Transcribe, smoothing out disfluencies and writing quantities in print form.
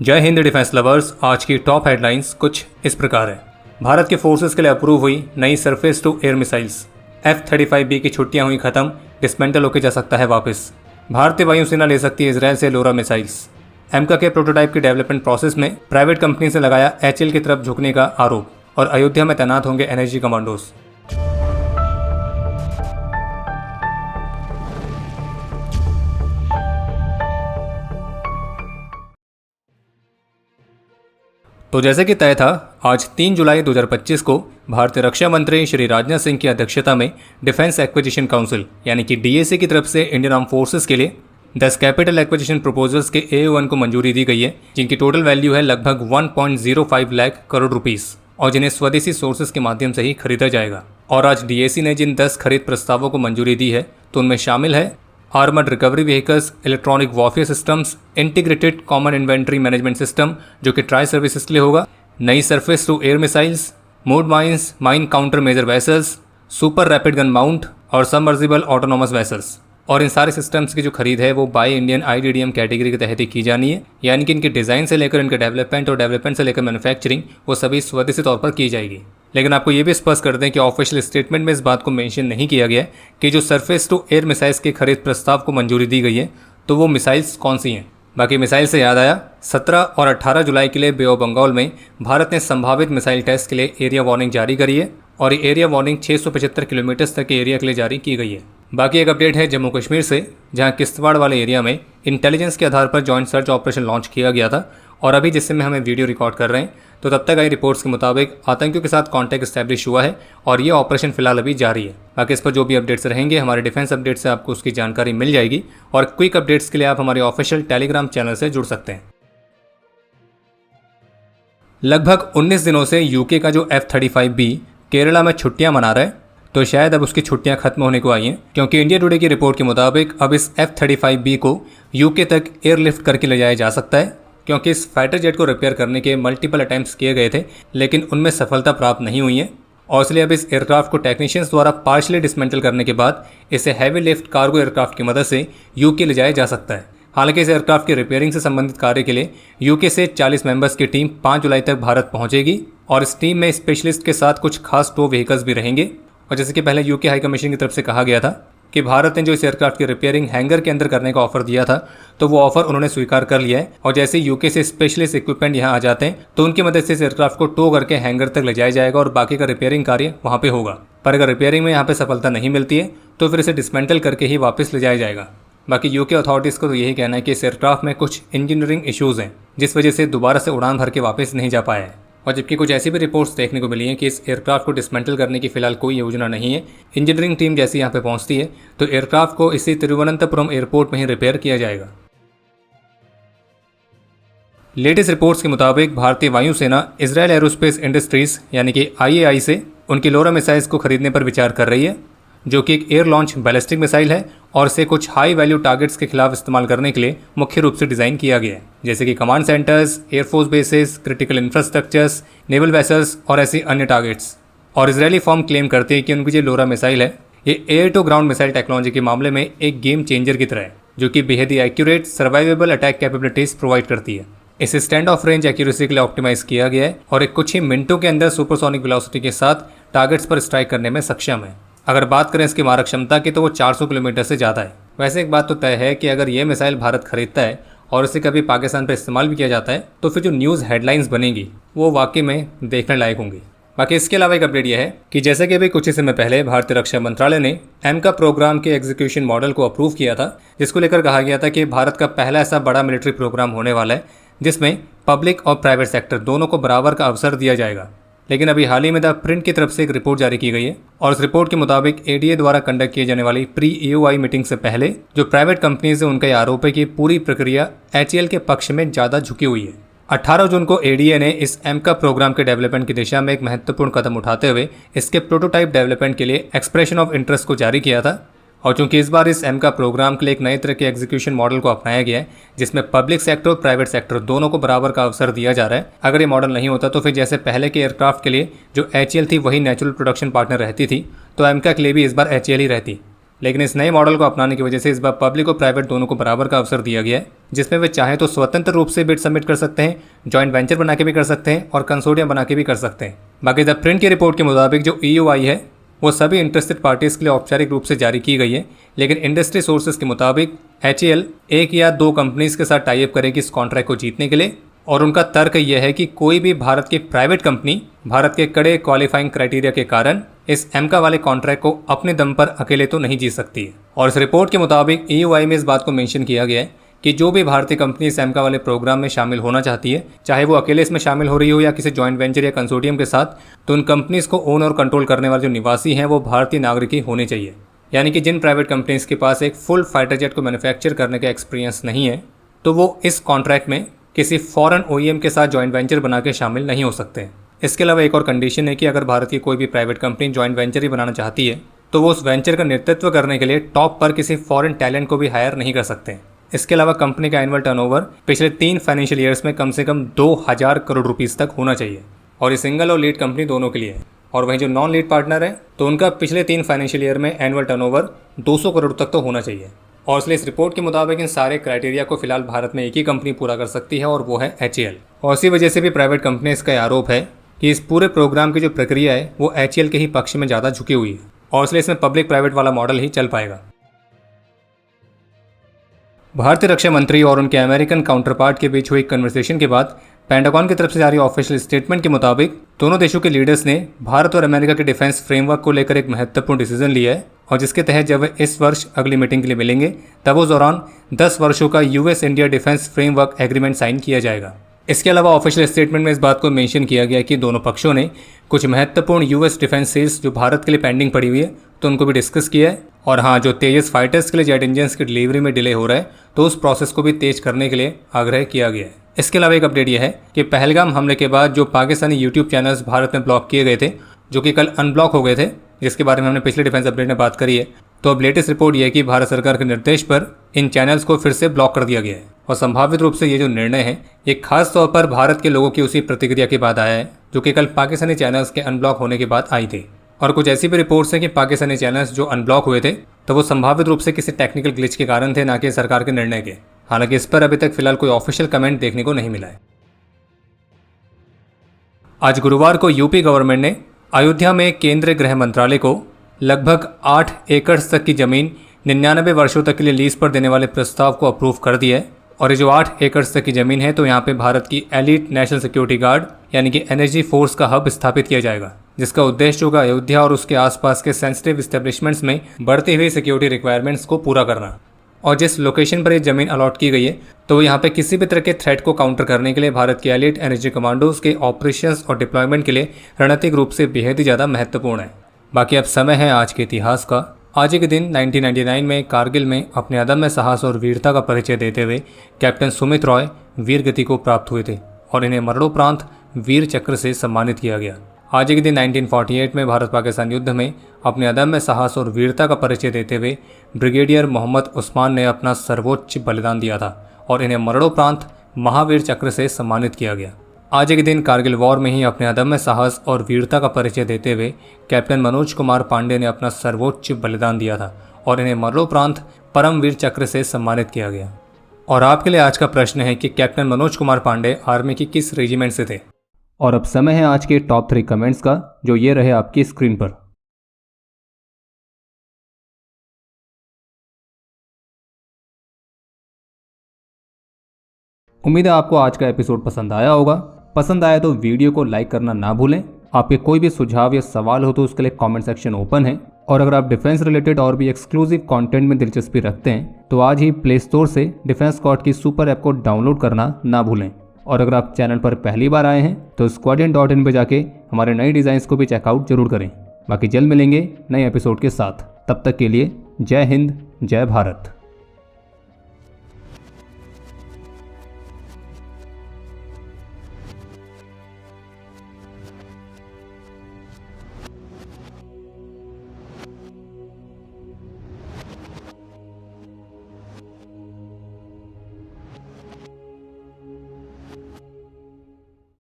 जय Hind defence lovers. आज की टॉप हेडलाइंस कुछ इस प्रकार है। भारत के फोर्सेस के लिए अप्रूव हुई नई surface to air missiles. F-35B की छुट्टियां हुई खत्म, डिसमेंटल होकर जा सकता है वापस। भारतीय वायुसेना ले सकती है इजरायल से लोरा मिसाइल्स। एमका के प्रोटोटाइप की डेवलपमेंट प्रोसेस में प्राइवेट कंपनी से लगाया HAL की तरफ झुकने का आरोप। और अयोध्या में तैनात होंगे एनर्जी कमांडोज। तो जैसे कि तय था, आज 3 जुलाई 2025 को भारतीय रक्षा मंत्री श्री राजनाथ सिंह की अध्यक्षता में डिफेंस एक्विजिशन काउंसिल यानी कि DAC की तरफ से इंडियन आर्म फोर्सेस के लिए 10 कैपिटल एक्विजिशन प्रपोजल्स के AO1 को मंजूरी दी गई है, जिनकी टोटल वैल्यू है लगभग 1.05 लाख करोड़ रुपीस और जिन्हें स्वदेशी सोर्सेस के माध्यम से ही खरीदा जाएगा। और आज DAC ने जिन 10 खरीद प्रस्तावों को मंजूरी दी है तो उनमें शामिल है armoured recovery vehicles, electronic warfare systems, integrated common inventory management system जो कि ट्राई सर्विसेज के लिए होगा, नई surface to air missiles, moored mines, mine counter measure vessels, super rapid gun mount और सबमर्सिबल ऑटोनोमस वेसल्स। और इन सारे सिस्टम्स की जो खरीद है वो बाय इंडियन IDDM कैटेगरी के तहत ही की जानी है, यानी कि इनके डिज़ाइन से लेकर इनके डेवलपमेंट और डेवलपमेंट से लेकर मैन्युफैक्चरिंग वो सभी स्वदेशी तौर पर की जाएगी। लेकिन आपको ये भी स्पष्ट कर दें कि ऑफिशियल स्टेटमेंट में इस बात को मेंशन नहीं किया गया कि जो सरफेस टू एयर मिसाइल्स के खरीद प्रस्ताव को मंजूरी दी गई है तो वो मिसाइल्स कौन सी हैं। बाकी मिसाइल से याद आया, 17 और 18 जुलाई के लिए बे ऑफ बंगाल में भारत ने संभावित मिसाइल टेस्ट के लिए एरिया वार्निंग जारी करी है और ये एरिया वार्निंग 675 किलोमीटर तक के एरिया के लिए जारी की गई है। बाकी एक अपडेट है जम्मू कश्मीर से, जहां किश्तवाड़ वाले एरिया में इंटेलिजेंस के आधार पर जॉइंट सर्च ऑपरेशन लॉन्च किया गया था और अभी जिस समय हमें वीडियो रिकॉर्ड कर रहे हैं तो तब तक आई रिपोर्ट्स के मुताबिक आतंकियों के साथ कांटेक्ट एस्टैब्लिश हुआ है और ये ऑपरेशन फिलहाल अभी जारी है। बाकी इस पर जो भी अपडेट्स रहेंगे हमारे डिफेंस अपडेट से आपको उसकी जानकारी मिल जाएगी और क्विक अपडेट्स के लिए आप हमारे ऑफिशियल टेलीग्राम चैनल से जुड़ सकते हैं। लगभग 19 दिनों से यूके का जो F-35B केरला में छुट्टियां मना रहा है, तो शायद अब उसकी छुट्टियां खत्म होने को आई हैं, क्योंकि इंडिया टुडे की रिपोर्ट के मुताबिक अब इस F-35B को यूके तक एयरलिफ्ट करके ले जाया जा सकता है, क्योंकि इस फाइटर जेट को रिपेयर करने के मल्टीपल अटैम्प्ट्स किए गए थे लेकिन उनमें सफलता प्राप्त नहीं हुई है। और इसलिए अब इस एयरक्राफ्ट को टेक्नीशियंस द्वारा पार्शली डिसमेंटल करने के बाद इसे हैवी लिफ्ट कार्गो एयरक्राफ्ट की मदद से यूके ले जाया जा सकता है। हालांकि इस एयरक्राफ्ट की रिपेयरिंग से संबंधित कार्य के लिए यूके से 40 मेंबर्स की टीम 5 जुलाई तक भारत पहुंचेगी और इस टीम में स्पेशलिस्ट के साथ कुछ खास टो व्हीकल्स भी रहेंगे। और जैसे कि पहले यूके हाई कमीशन की तरफ से कहा गया था कि भारत ने जो इस एयरक्राफ्ट की रिपेयरिंग हैंगर के अंदर करने का ऑफर दिया था तो वो ऑफर उन्होंने स्वीकार कर लिया है और जैसे यूके से स्पेशलिस्ट इक्विपमेंट यहाँ आ जाते हैं तो उनकी मदद से इस एयरक्राफ्ट को टो करके हैंगर तक ले जाया जाएगा और बाकी का रिपेयरिंग कार्य वहाँ पे होगा। पर अगर रिपेयरिंग में यहाँ पे सफलता नहीं मिलती है तो फिर इसे डिसमेंटल करके ही वापस ले जाया जाएगा। बाकी यूके अथॉरिटीज़ को तो यही कहना है कि इस एयरक्राफ्ट में कुछ इंजीनियरिंग इश्यूज़ हैं जिस वजह से दोबारा से उड़ान भर के वापस नहीं जा पाया है। और जबकि कुछ ऐसी भी रिपोर्ट्स देखने को मिली हैं कि इस एयरक्राफ्ट को डिसमेंटल करने की फिलहाल कोई योजना नहीं है। इंजीनियरिंग टीम जैसे यहाँ पे पहुँचती है तो एयरक्राफ्ट को इसी तिरुवनंतपुरम एयरपोर्ट में ही रिपेयर किया जाएगा। लेटेस्ट रिपोर्ट्स के मुताबिक भारतीय वायुसेना इजरायल एरोस्पेस इंडस्ट्रीज यानी कि IAI से उनकी लोरा मिसाइल्स को खरीदने पर विचार कर रही है, जो कि एक एयर लॉन्च बैलिस्टिक मिसाइल है और इसे कुछ हाई वैल्यू टारगेट्स के खिलाफ इस्तेमाल करने के लिए मुख्य रूप से डिज़ाइन किया गया है, जैसे कि command centres, air force bases, critical infrastructures, naval vessels और ऐसी अन्य टारगेट्स। और इजरायली फर्म क्लेम करती है कि उनकी जो लोरा मिसाइल है ये air to ground missile technology के मामले में एक गेम चेंजर की तरह है, जो कि बेहद ही accurate survivable attack capabilities provide करती है। इसे स्टैंड ऑफ रेंज एक्यूरेसी के लिए ऑप्टिमाइज किया गया है और एक कुछ ही मिनटों के अंदर सुपरसोनिक वेलोसिटी के साथ टारगेट्स पर स्ट्राइक करने में सक्षम है। अगर बात करें इसकी मारक क्षमता की तो वो 400 किलोमीटर से ज़्यादा है। वैसे एक बात तो तय है कि अगर ये मिसाइल भारत खरीदता है और इसे कभी पाकिस्तान पर इस्तेमाल भी किया जाता है तो फिर जो न्यूज़ हेडलाइंस बनेगी वो वाकई में देखने लायक होंगी। बाकी इसके अलावा एक अपडेट यह है कि जैसे कि अभी कुछ ही समय पहले भारतीय रक्षा मंत्रालय ने एमका प्रोग्राम के एग्जीक्यूशन मॉडल को अप्रूव किया था, जिसको लेकर कहा गया था कि भारत का पहला ऐसा बड़ा मिलिट्री प्रोग्राम होने वाला है जिसमें पब्लिक और प्राइवेट सेक्टर दोनों को बराबर का अवसर दिया जाएगा। लेकिन अभी हाल ही में द प्रिंट की तरफ से एक रिपोर्ट जारी की गई है और इस रिपोर्ट के मुताबिक ADA द्वारा कंडक्ट किए जाने वाली प्री EOI मीटिंग से पहले जो प्राइवेट कंपनीज है उनका यह आरोप है कि पूरी प्रक्रिया HAL के पक्ष में ज़्यादा झुकी हुई है। 18 जून को ADA ने इस एमका प्रोग्राम के डेवलपमेंट की दिशा में एक महत्वपूर्ण कदम उठाते हुए इसके प्रोटोटाइप डेवलपमेंट के लिए एक्सप्रेशन ऑफ इंटरेस्ट को जारी किया था। और चूंकि इस बार इस एमका प्रोग्राम के लिए एक नए तरह के एग्जीक्यूशन मॉडल को अपनाया गया है जिसमें पब्लिक सेक्टर और प्राइवेट सेक्टर दोनों को बराबर का अवसर दिया जा रहा है। अगर ये मॉडल नहीं होता तो फिर जैसे पहले के एयरक्राफ्ट के लिए जो HAL थी वही नेचुरल प्रोडक्शन पार्टनर रहती थी, तो एमका के लिए भी इस बार HAL ही रहती। लेकिन इस नए मॉडल को अपनाने की वजह से इस बार पब्लिक और प्राइवेट दोनों को बराबर का अवसर दिया गया है, जिसमें वे चाहे तो स्वतंत्र रूप से बिड सबमिट कर सकते हैं, जॉइंट वेंचर बना के भी कर सकते हैं और कंसोर्टियम बना के भी कर सकते हैं। बाकी द प्रिंट की रिपोर्ट के मुताबिक जो EUI है वो सभी इंटरेस्टेड पार्टीज के लिए औपचारिक रूप से जारी की गई है, लेकिन इंडस्ट्री सोर्सेज के मुताबिक HAL 1 या 2 कंपनीज के साथ टाई अप करेगी इस कॉन्ट्रैक्ट को जीतने के लिए, और उनका तर्क यह है कि कोई भी भारत की प्राइवेट कंपनी भारत के कड़े क्वालिफाइंग क्राइटेरिया के कारण इस एमका वाले कॉन्ट्रैक्ट को अपने दम पर अकेले तो नहीं जीत सकती है। और इस रिपोर्ट के मुताबिक EUI में इस बात को मेंशन किया गया है कि जो भी भारतीय कंपनी इस एमका वाले प्रोग्राम में शामिल होना चाहती है, चाहे वो अकेले इसमें शामिल हो रही हो या किसी जॉइंट वेंचर या कंसोर्टियम के साथ, तो उन कंपनीज को ओन और कंट्रोल करने वाले जो निवासी हैं वो भारतीय नागरिक ही होने चाहिए। यानी कि जिन प्राइवेट कंपनीज के पास एक फुल फाइटर जेट को मैन्युफैक्चर करने का एक्सपीरियंस नहीं है, तो वो इस कॉन्ट्रैक्ट में किसी फॉरेन OEM के साथ जॉइंट वेंचर बना के शामिल नहीं हो सकते। इसके अलावा एक और कंडीशन है कि अगर भारत की कोई भी प्राइवेट कंपनी जॉइंट वेंचर ही बनाना चाहती है, तो वो उस वेंचर का नेतृत्व करने के लिए टॉप पर किसी फॉरेन टैलेंट को भी हायर नहीं कर सकते। इसके अलावा कंपनी का एनुअल टर्नओवर पिछले 3 फाइनेंशियल ईयर्स में कम से कम 2000 करोड़ रुपीस तक होना चाहिए, और ये सिंगल और लीड कंपनी दोनों के लिए है। और वहीं जो नॉन लीड पार्टनर है, तो उनका पिछले 3 फाइनेंशियल ईयर में एनुअल टर्नओवर 200 करोड़ तक तो होना चाहिए। और इसलिए इस रिपोर्ट के मुताबिक इन सारे क्राइटेरिया को फिलहाल भारत में एक ही कंपनी पूरा कर सकती है, और वो है HAL। और इसी वजह से भी प्राइवेट कंपनीज का आरोप है कि इस पूरे प्रोग्राम की जो प्रक्रिया है वो HAL के ही पक्ष में ज़्यादा झुकी हुई है, और इसलिए इसमें पब्लिक प्राइवेट वाला मॉडल ही चल पाएगा। भारतीय रक्षा मंत्री और उनके अमेरिकन काउंटरपार्ट के बीच हुई कन्वर्सेशन के बाद पेंटागन की तरफ से जारी ऑफिशियल स्टेटमेंट के मुताबिक दोनों देशों के लीडर्स ने भारत और अमेरिका के डिफेंस फ्रेमवर्क को लेकर एक महत्वपूर्ण डिसीजन लिया है, और जिसके तहत जब वे इस वर्ष अगली मीटिंग के लिए मिलेंगे तब उस दौरान 10 वर्षों का US India defence framework agreement sign किया जाएगा। इसके अलावा ऑफिशियल स्टेटमेंट में इस बात को मेंशन किया गया कि दोनों पक्षों ने कुछ महत्वपूर्ण US डिफेंस सेल्स जो भारत के लिए पेंडिंग पड़ी हुई है, तो उनको भी डिस्कस किया है। और हाँ, जो तेजस फाइटर्स के लिए जेट इंजन्स की डिलीवरी में डिले हो रहा है, तो उस प्रोसेस को भी तेज करने के लिए आग्रह किया गया है। इसके अलावा एक अपडेट यह है कि पहलगाम हमले के बाद जो पाकिस्तानी YouTube चैनल्स भारत में ब्लॉक किए गए थे, जो कि कल अनब्लॉक हो गए थे, जिसके बारे में हमने पिछले डिफेंस अपडेट में बात करी है, तो अब लेटेस्ट रिपोर्ट यह है कि भारत सरकार के निर्देश पर इन चैनल्स को फिर से ब्लॉक कर दिया गया है। और संभावित रूप से ये जो निर्णय है ये खास तौर पर भारत के लोगों की उसी प्रतिक्रिया के बाद आया है जो कि कल पाकिस्तानी चैनल्स के अनब्लॉक होने के बाद आई थी। और कुछ ऐसी भी रिपोर्ट्स हैं कि पाकिस्तानी चैनल्स जो अनब्लॉक हुए थे तो वो संभावित रूप से किसी टेक्निकल ग्लिच के कारण थे, ना कि सरकार के निर्णय के। हालांकि इस पर अभी तक फिलहाल कोई ऑफिशियल कमेंट देखने को नहीं मिला है। आज गुरुवार को यूपी गवर्नमेंट ने अयोध्या में केंद्रीय गृह मंत्रालय को लगभग 8 एकड़ तक की जमीन 99 वर्षों तक के लिए लीज पर देने वाले प्रस्ताव को अप्रूव कर दिया है। और ये जो 8 एकड़ तक की जमीन है, तो यहाँ पे भारत की एलीट नेशनल सिक्योरिटी गार्ड यानी कि NSG फोर्स का हब स्थापित किया जाएगा, जिसका उद्देश्य होगा अयोध्या और उसके आसपास के सेंसिटिव एस्टेब्लिशमेंट्स में बढ़ती हुई सिक्योरिटी रिक्वायरमेंट्स को पूरा करना। और जिस लोकेशन पर ये जमीन अलॉट की गई है, तो यहाँ पे किसी भी तरह के थ्रेट को काउंटर करने के लिए भारत के एलीट NSG कमांडोज के ऑपरेशंस और डिप्लॉयमेंट के लिए रणनीतिक रूप से बेहद ही ज़्यादा महत्वपूर्ण है। बाकी अब समय है आज के इतिहास का। आज के दिन 1999 में कारगिल में अपने अदम्य साहस और वीरता का परिचय देते हुए कैप्टन सुमित रॉय वीर गति को प्राप्त हुए थे और इन्हें मरणोपरांत वीर चक्र से सम्मानित किया गया। आज के दिन 1948 में भारत पाकिस्तान युद्ध में अपने अदम्य साहस और वीरता का परिचय देते हुए ब्रिगेडियर मोहम्मद उस्मान ने अपना सर्वोच्च बलिदान दिया था और इन्हें मरणोपरांत महावीर चक्र से सम्मानित किया गया। आज के दिन कारगिल वॉर में ही अपने अदम्य साहस और वीरता का परिचय देते हुए कैप्टन मनोज कुमार पांडे ने अपना सर्वोच्च बलिदान दिया था और इन्हें मरणोपरांत परमवीर चक्र से सम्मानित किया गया। और आपके लिए आज का प्रश्न है कि कैप्टन मनोज कुमार पांडे आर्मी की किस रेजिमेंट से थे। और अब समय है आज के टॉप 3 कमेंट्स का, जो ये रहे आपकी स्क्रीन पर। उम्मीद है आपको आज का एपिसोड पसंद आया होगा। पसंद आया तो वीडियो को लाइक करना ना भूलें। आपके कोई भी सुझाव या सवाल हो तो उसके लिए कमेंट सेक्शन ओपन है। और अगर आप डिफेंस रिलेटेड और भी एक्सक्लूसिव कंटेंट में दिलचस्पी रखते हैं तो आज ही प्ले स्टोर से डिफेंस स्क्वाड की सुपर ऐप को डाउनलोड करना ना भूलें। और अगर आप चैनल पर पहली बार आए हैं तो squadron.in पे जाके हमारे नए डिज़ाइंस को भी चेकआउट जरूर करें। बाकी जल्द मिलेंगे नए एपिसोड के साथ। तब तक के लिए जय हिंद, जय भारत।